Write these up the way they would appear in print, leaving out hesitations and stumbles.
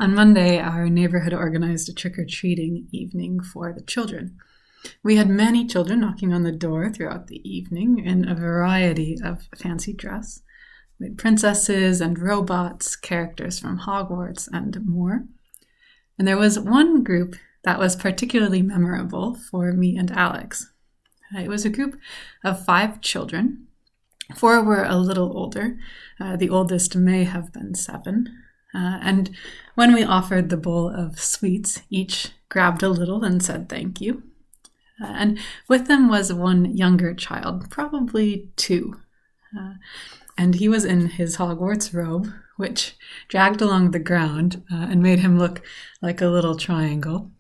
On Monday, our neighborhood organized a trick-or-treating evening for the children. We had many children knocking on the door throughout the evening in a variety of fancy dress. We had princesses and robots, characters from Hogwarts, and more. And there was one group that was particularly memorable for me and Alex. It was a group of 5 children. 4 were a little older. The oldest may have been 7. And when we offered the bowl of sweets, each grabbed a little and said thank you. And with them was one younger child, probably 2. And he was in his Hogwarts robe, which dragged along the ground and made him look like a little triangle.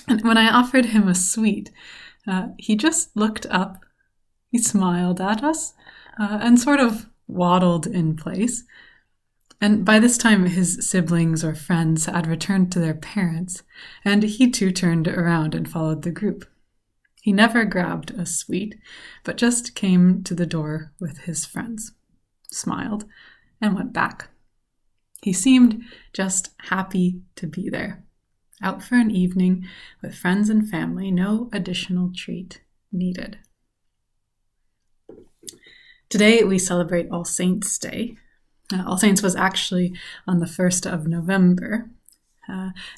And when I offered him a sweet, he just looked up, he smiled at us, and sort of waddled in place. And by this time, his siblings or friends had returned to their parents, and he too turned around and followed the group. He never grabbed a sweet, but just came to the door with his friends, smiled, and went back. He seemed just happy to be there, out for an evening with friends and family, no additional treat needed. Today we celebrate All Saints' Day. All Saints was actually on the 1st of November,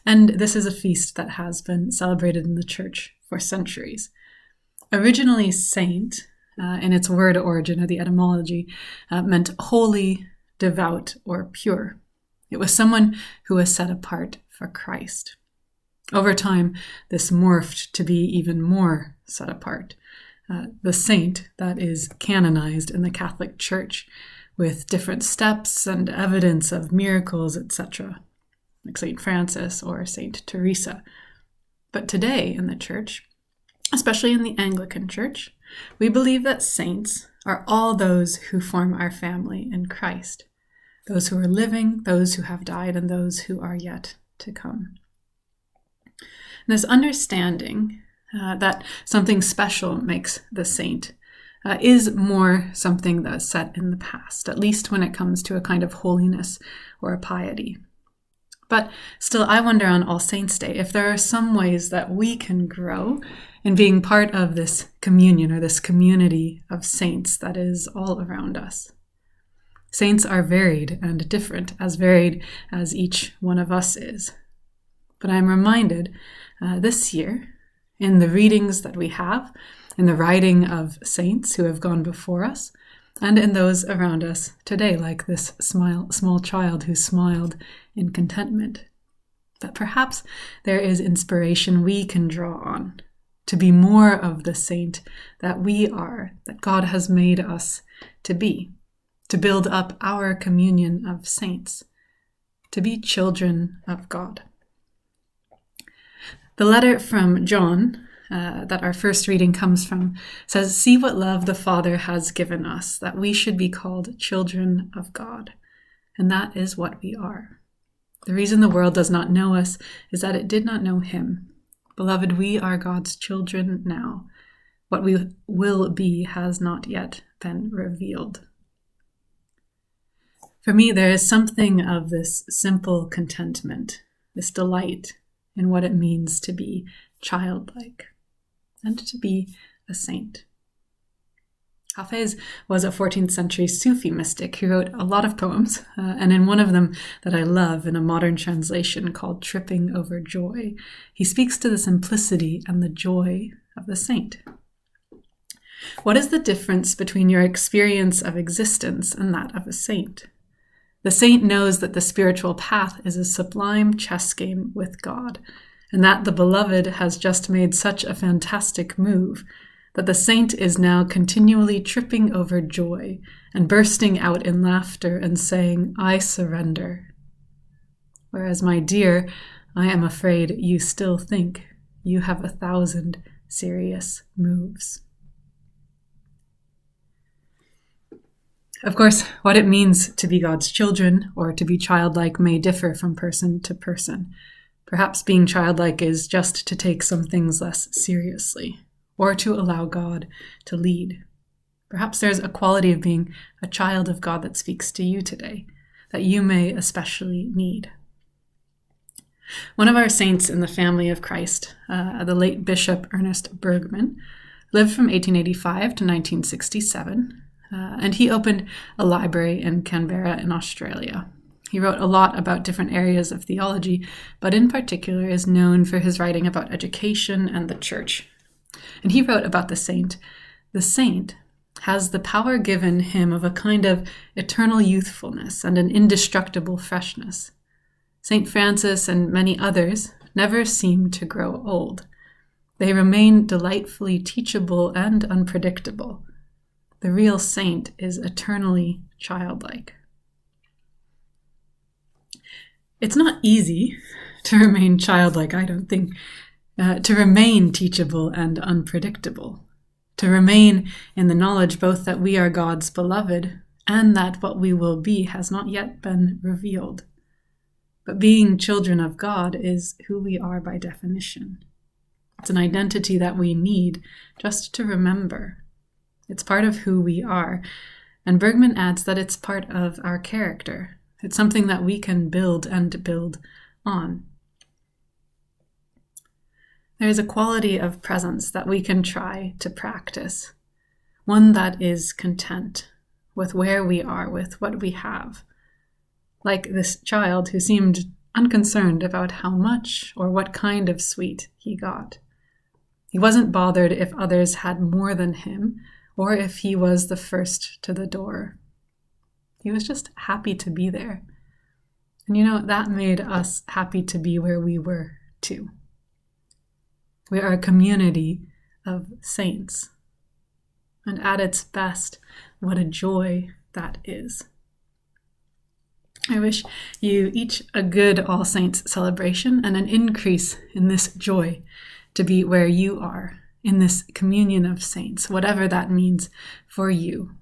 and this is a feast that has been celebrated in the church for centuries. Originally, saint, in its word origin or the etymology, meant holy, devout, or pure. It was someone who was set apart for Christ. Over time, this morphed to be even more set apart. The saint that is canonized in the Catholic Church, with different steps and evidence of miracles, etc., like St. Francis or St. Teresa. But today in the Church, especially in the Anglican Church, we believe that saints are all those who form our family in Christ, those who are living, those who have died, and those who are yet to come. And this understanding that something special makes the saint is more something that's set in the past, at least when it comes to a kind of holiness or a piety. But still, I wonder on All Saints' Day if there are some ways that we can grow in being part of this communion or this community of saints that is all around us. Saints are varied and different, as varied as each one of us is. But I'm reminded this year, in the readings that we have, in the writing of saints who have gone before us, and in those around us today, like this small child who smiled in contentment, that perhaps there is inspiration we can draw on to be more of the saint that we are, that God has made us to be, to build up our communion of saints, to be children of God. The letter from John, that our first reading comes from, says, "See what love the Father has given us, that we should be called children of God. And that is what we are. The reason the world does not know us is that it did not know him. Beloved, we are God's children now. What we will be has not yet been revealed." For me, there is something of this simple contentment, this delight in what it means to be childlike and to be a saint. Hafiz was a 14th century Sufi mystic who wrote a lot of poems, and in one of them that I love in a modern translation called Tripping Over Joy, he speaks to the simplicity and the joy of the saint. What is the difference between your experience of existence and that of a saint? The saint knows that the spiritual path is a sublime chess game with God, and that the beloved has just made such a fantastic move that the saint is now continually tripping over joy and bursting out in laughter and saying, "I surrender." Whereas, my dear, I am afraid you still think you have 1,000 serious moves. Of course, what it means to be God's children or to be childlike may differ from person to person. Perhaps being childlike is just to take some things less seriously, or to allow God to lead. Perhaps there's a quality of being a child of God that speaks to you today, that you may especially need. One of our saints in the family of Christ, the late Bishop Ernest Bergman, lived from 1885 to 1967, and he opened a library in Canberra in Australia. He wrote a lot about different areas of theology, but in particular is known for his writing about education and the church. And he wrote about the saint has the power given him of a kind of eternal youthfulness and an indestructible freshness. St. Francis and many others never seem to grow old. They remain delightfully teachable and unpredictable. The real saint is eternally childlike. It's not easy to remain childlike, I don't think, to remain teachable and unpredictable, to remain in the knowledge both that we are God's beloved and that what we will be has not yet been revealed. But being children of God is who we are by definition. It's an identity that we need just to remember. It's part of who we are. And Bergman adds that it's part of our character. It's something that we can build and build on. There is a quality of presence that we can try to practice, one that is content with where we are, with what we have. Like this child who seemed unconcerned about how much or what kind of sweet he got. He wasn't bothered if others had more than him or if he was the first to the door. He was just happy to be there. And that made us happy to be where we were too. We are a community of saints. And at its best, what a joy that is. I wish you each a good All Saints celebration and an increase in this joy to be where you are, in this communion of saints, whatever that means for you,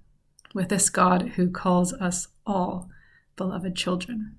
with this God who calls us all beloved children.